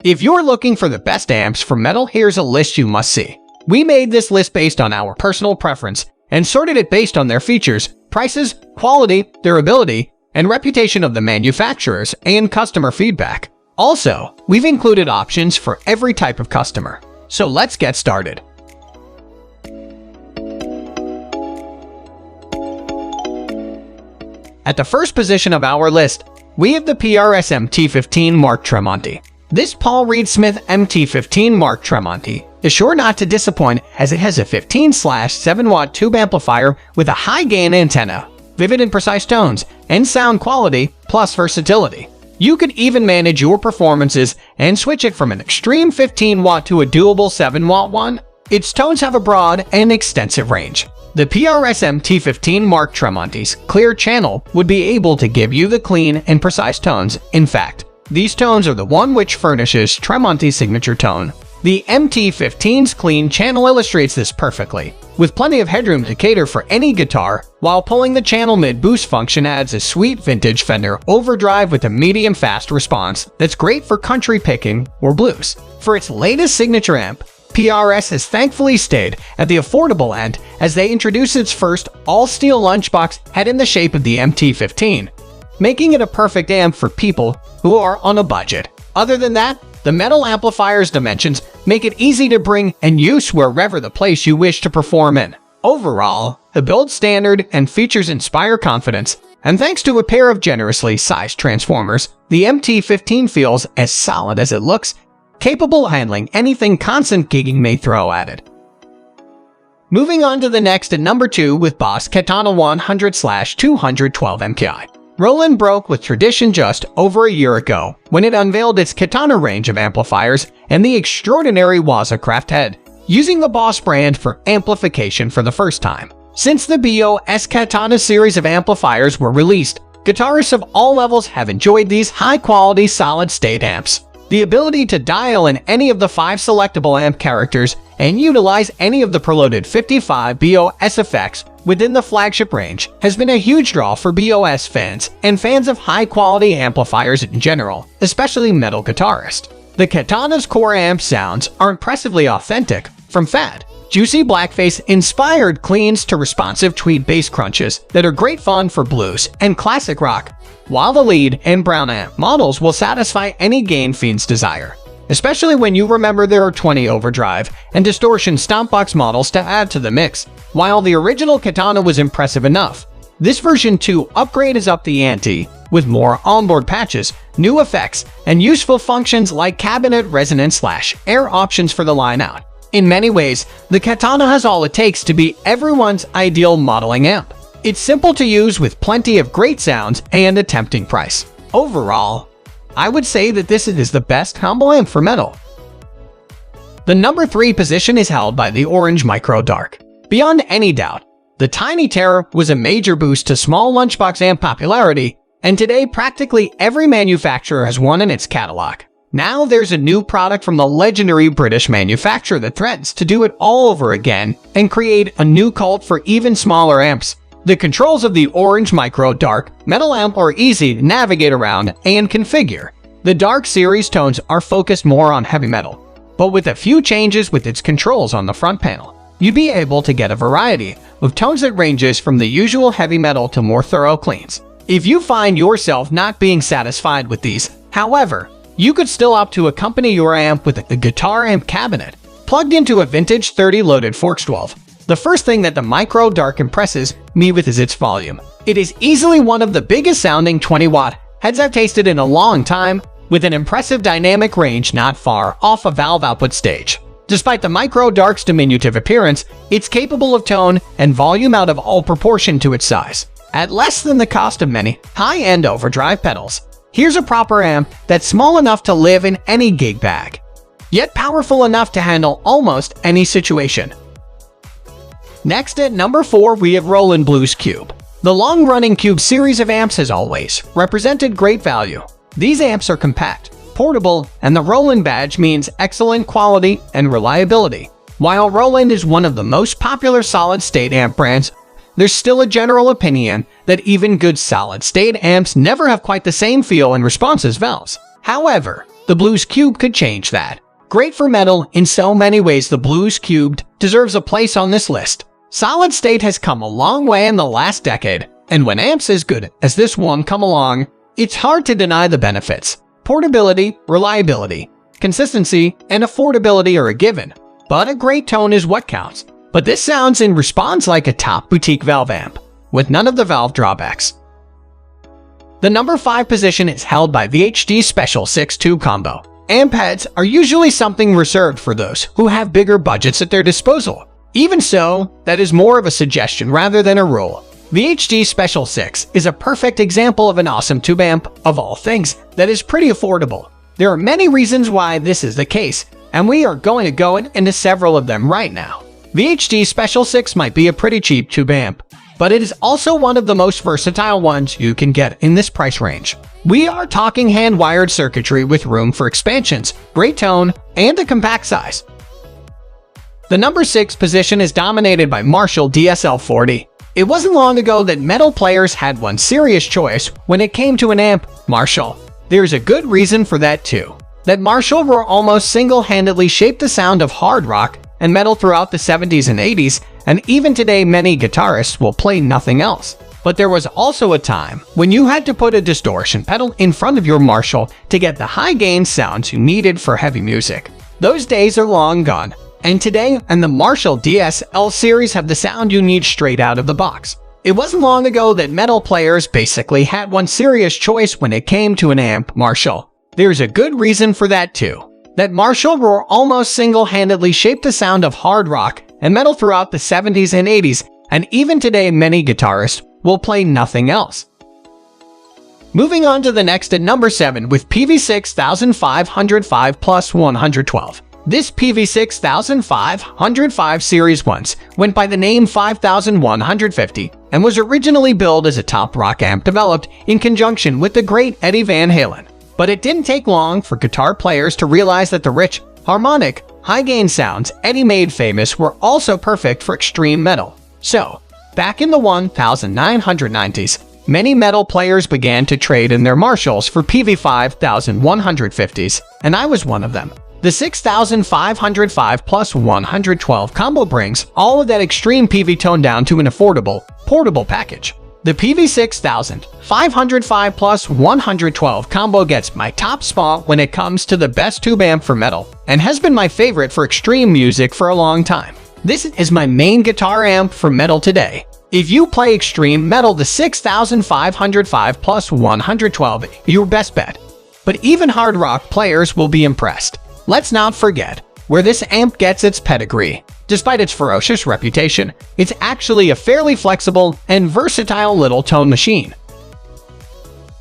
If you're looking for the best amps for metal, here's a list you must see. We made this list based on our personal preference and sorted it based on their features, prices, quality, durability, and reputation of the manufacturers and customer feedback. Also, we've included options for every type of customer. So let's get started. At the first position of our list, we have the PRS T15 Mark Tremonti. This Paul Reed Smith T15 Mark Tremonti is sure not to disappoint, as it has a 15/7-watt tube amplifier with a high-gain antenna, vivid and precise tones, and sound quality, plus versatility. You could even manage your performances and switch it from an extreme 15-watt to a doable 7-watt one. Its tones have a broad and extensive range. The PRS T15 Mark Tremonti's clear channel would be able to give you the clean and precise tones. In fact, these tones are the one which furnishes Tremonti's signature tone. The T15's clean channel illustrates this perfectly, with plenty of headroom to cater for any guitar, while pulling the channel mid-boost function adds a sweet vintage Fender overdrive with a medium-fast response that's great for country picking or blues. For its latest signature amp, PRS has thankfully stayed at the affordable end as they introduced its first all-steel lunchbox head in the shape of the T15, making it a perfect amp for people who are on a budget. Other than that, the metal amplifier's dimensions make it easy to bring and use wherever the place you wish to perform in. Overall, the build standard and features inspire confidence, and thanks to a pair of generously sized transformers, the T15 feels as solid as it looks, capable of handling anything constant gigging may throw at it. Moving on to the next at number 2 with Boss Katana 100/212 MKII. Roland broke with tradition just over a year ago when it unveiled its Katana range of amplifiers and the extraordinary Wazacraft head, using the Boss brand for amplification for the first time. Since the BOS Katana series of amplifiers were released, guitarists of all levels have enjoyed these high-quality solid-state amps. The ability to dial in any of the 5 selectable amp characters and utilize any of the preloaded 55 BOS effects within the flagship range has been a huge draw for BOS fans and fans of high-quality amplifiers in general, especially metal guitarists. The Katana's core amp sounds are impressively authentic, from fat, juicy blackface-inspired cleans to responsive tweed bass crunches that are great fun for blues and classic rock, while the lead and brown amp models will satisfy any gain fiend's desire, especially when you remember there are 20 overdrive and distortion stompbox models to add to the mix. While the original Katana was impressive enough, this version 2 upgrade is up the ante, with more onboard patches, new effects, and useful functions like cabinet resonance/air options for the line-out. In many ways, the Katana has all it takes to be everyone's ideal modeling amp. It's simple to use with plenty of great sounds and a tempting price. Overall, I would say that this is the best combo amp for metal. The number 3 position is held by the Orange Micro Dark. Beyond any doubt, the Tiny Terror was a major boost to small lunchbox amp popularity, and today practically every manufacturer has one in its catalog. Now there's a new product from the legendary British manufacturer that threatens to do it all over again and create a new cult for even smaller amps. The controls of the Orange Micro Dark metal amp are easy to navigate around and configure. The Dark series tones are focused more on heavy metal, but with a few changes with its controls on the front panel, you'd be able to get a variety of tones that ranges from the usual heavy metal to more thorough cleans. If you find yourself not being satisfied with these, however, you could still opt to accompany your amp with a guitar amp cabinet plugged into a vintage 30 loaded Forks 12. The first thing that the Micro Dark impresses me with is its volume. It is easily one of the biggest sounding 20-watt heads I've tasted in a long time, with an impressive dynamic range not far off a valve output stage. Despite the Micro Dark's diminutive appearance, it's capable of tone and volume out of all proportion to its size. At less than the cost of many high-end overdrive pedals, here's a proper amp that's small enough to live in any gig bag, yet powerful enough to handle almost any situation. Next at number 4 we have Roland Blues Cube. The long-running Cube series of amps has always represented great value. These amps are compact, portable, and the Roland badge means excellent quality and reliability. While Roland is one of the most popular solid-state amp brands, there's still a general opinion that even good solid-state amps never have quite the same feel and response as valves. However, the Blues Cube could change that. Great for metal in so many ways, the Blues Cube deserves a place on this list. Solid state has come a long way in the last decade, and when amps as good as this one come along, it's hard to deny the benefits. Portability, reliability, consistency, and affordability are a given, but a great tone is what counts. But this sounds and responds like a top boutique valve amp, with none of the valve drawbacks. The number 5 position is held by VHD Special 6-tube combo. Amp heads are usually something reserved for those who have bigger budgets at their disposal. Even so, that is more of a suggestion rather than a rule. VHD Special 6 is a perfect example of an awesome tube amp, of all things, that is pretty affordable. There are many reasons why this is the case, and we are going to go into several of them right now. VHD Special 6 might be a pretty cheap tube amp, but it is also one of the most versatile ones you can get in this price range. We are talking hand-wired circuitry with room for expansions, great tone, and a compact size. The number 6 position is dominated by Marshall DSL-40. It wasn't long ago that metal players had one serious choice when it came to an amp: Marshall. There's a good reason for that too. That Marshall were almost single-handedly shaped the sound of hard rock and metal throughout the 70s and 80s, and even today many guitarists will play nothing else. But there was also a time when you had to put a distortion pedal in front of your Marshall to get the high-gain sounds you needed for heavy music. Those days are long gone, and today the Marshall DSL series have the sound you need straight out of the box. It wasn't long ago that metal players basically had one serious choice when it came to an amp: Marshall. There's a good reason for that too. That Marshall were almost single-handedly shaped the sound of hard rock and metal throughout the 70s and 80s, and even today many guitarists will play nothing else. Moving on to the next at number 7 with Peavey 6505 plus 112. This Peavey 6505 series once went by the name 5150 and was originally billed as a top rock amp developed in conjunction with the great Eddie Van Halen. But it didn't take long for guitar players to realize that the rich, harmonic, high-gain sounds Eddie made famous were also perfect for extreme metal. So, back in the 1990s, many metal players began to trade in their Marshalls for Peavey 5150s, and I was one of them. The 6505 plus 112 combo brings all of that extreme Peavey tone down to an affordable, portable package. The Peavey 6505 plus 112 combo gets my top spot when it comes to the best tube amp for metal, and has been my favorite for extreme music for a long time. This is my main guitar amp for metal today. If you play extreme metal, the 6505 plus 112 is your best bet. But even hard rock players will be impressed. Let's not forget where this amp gets its pedigree. Despite its ferocious reputation, it's actually a fairly flexible and versatile little tone machine.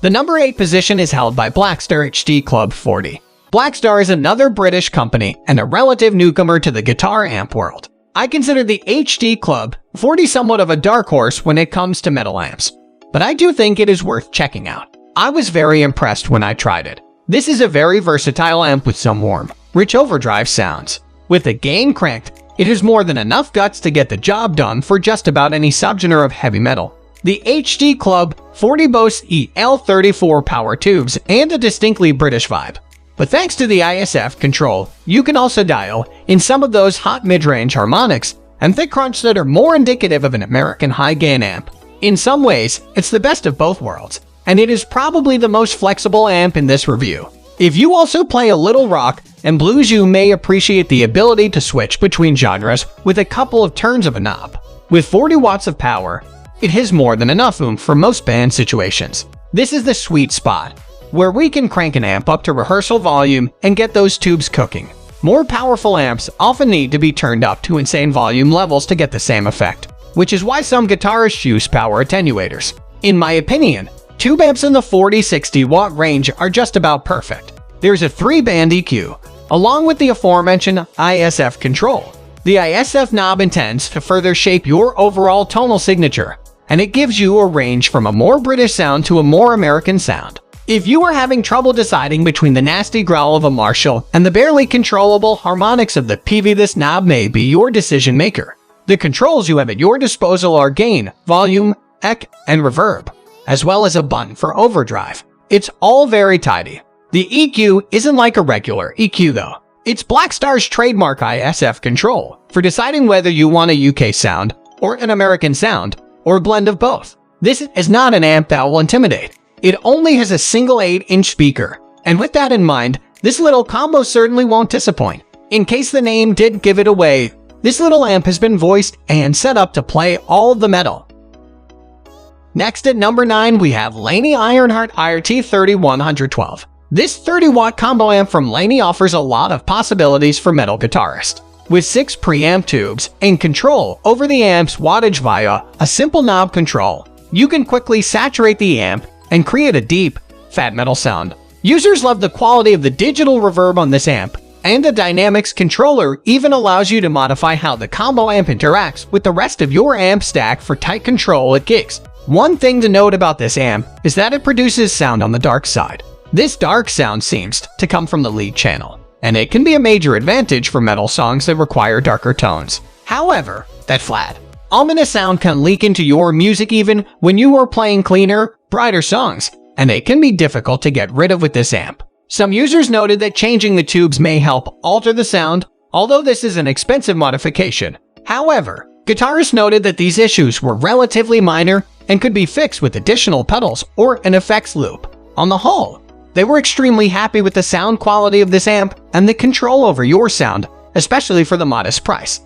The number 8 position is held by Blackstar HD Club 40. Blackstar is another British company and a relative newcomer to the guitar amp world. I consider the HD Club 40 somewhat of a dark horse when it comes to metal amps, but I do think it is worth checking out. I was very impressed when I tried it. This is a very versatile amp with some warm, rich overdrive sounds. With the gain cranked, it has more than enough guts to get the job done for just about any subgenre of heavy metal. The HD Club 40 boasts EL34 power tubes and a distinctly British vibe. But thanks to the ISF control, you can also dial in some of those hot mid-range harmonics and thick crunch that are more indicative of an American high-gain amp. In some ways, it's the best of both worlds, and it is probably the most flexible amp in this review. If you also play a little rock and blues, you may appreciate the ability to switch between genres with a couple of turns of a knob. With 40 watts of power, it has more than enough oomph for most band situations. This is the sweet spot, where we can crank an amp up to rehearsal volume and get those tubes cooking. More powerful amps often need to be turned up to insane volume levels to get the same effect, which is why some guitarists use power attenuators. In my opinion, tube amps in the 40-60 watt range are just about perfect. There's a 3-band EQ, along with the aforementioned ISF control. The ISF knob intends to further shape your overall tonal signature, and it gives you a range from a more British sound to a more American sound. If you are having trouble deciding between the nasty growl of a Marshall and the barely controllable harmonics of the Peavey, this knob may be your decision maker. The controls you have at your disposal are gain, volume, EQ, and reverb, as well as a button for overdrive. It's all very tidy. The EQ isn't like a regular EQ though. It's Blackstar's trademark ISF control for deciding whether you want a UK sound or an American sound or a blend of both. This is not an amp that will intimidate. It only has a single 8-inch speaker, and with that in mind, this little combo certainly won't disappoint. In case the name didn't give it away, this little amp has been voiced and set up to play all of the metal. Next at number 9 we have Laney Ironheart IRT 3112. This 30-watt combo amp from Laney offers a lot of possibilities for metal guitarists. With 6 preamp tubes and control over the amp's wattage via a simple knob control, you can quickly saturate the amp and create a deep, fat metal sound. Users love the quality of the digital reverb on this amp, and the Dynamics controller even allows you to modify how the combo amp interacts with the rest of your amp stack for tight control at gigs. One thing to note about this amp is that it produces sound on the dark side. This dark sound seems to come from the lead channel, and it can be a major advantage for metal songs that require darker tones. However, that flat, ominous sound can leak into your music even when you are playing cleaner, brighter songs, and it can be difficult to get rid of with this amp. Some users noted that changing the tubes may help alter the sound, although this is an expensive modification. However, guitarists noted that these issues were relatively minor and could be fixed with additional pedals or an effects loop. On the whole, they were extremely happy with the sound quality of this amp and the control over your sound, especially for the modest price.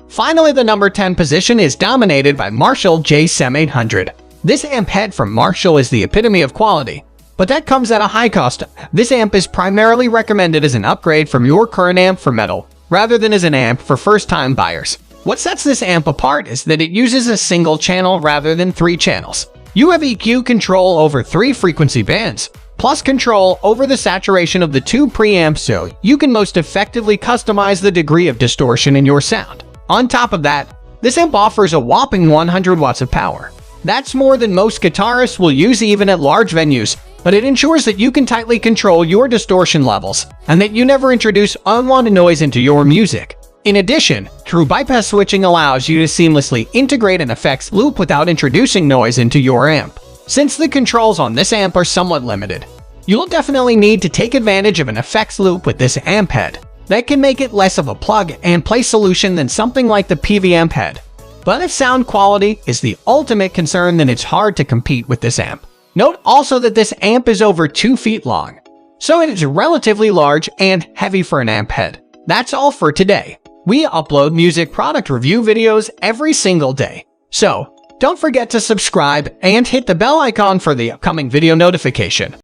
Finally, the number 10 position is dominated by Marshall JSEM 800. This amp head from Marshall is the epitome of quality, but that comes at a high cost. This amp is primarily recommended as an upgrade from your current amp for metal, rather than as an amp for first-time buyers. What sets this amp apart is that it uses a single channel rather than 3 channels. You have EQ control over 3 frequency bands, plus control over the saturation of the 2 preamps so you can most effectively customize the degree of distortion in your sound. On top of that, this amp offers a whopping 100 watts of power. That's more than most guitarists will use even at large venues, but it ensures that you can tightly control your distortion levels and that you never introduce unwanted noise into your music. In addition, true bypass switching allows you to seamlessly integrate an effects loop without introducing noise into your amp. Since the controls on this amp are somewhat limited, you'll definitely need to take advantage of an effects loop with this amp head. That can make it less of a plug-and-play solution than something like the Peavey amp head. But if sound quality is the ultimate concern, then it's hard to compete with this amp. Note also that this amp is over 2 feet long, so it is relatively large and heavy for an amp head. That's all for today. We upload music product review videos every single day, so don't forget to subscribe and hit the bell icon for the upcoming video notification.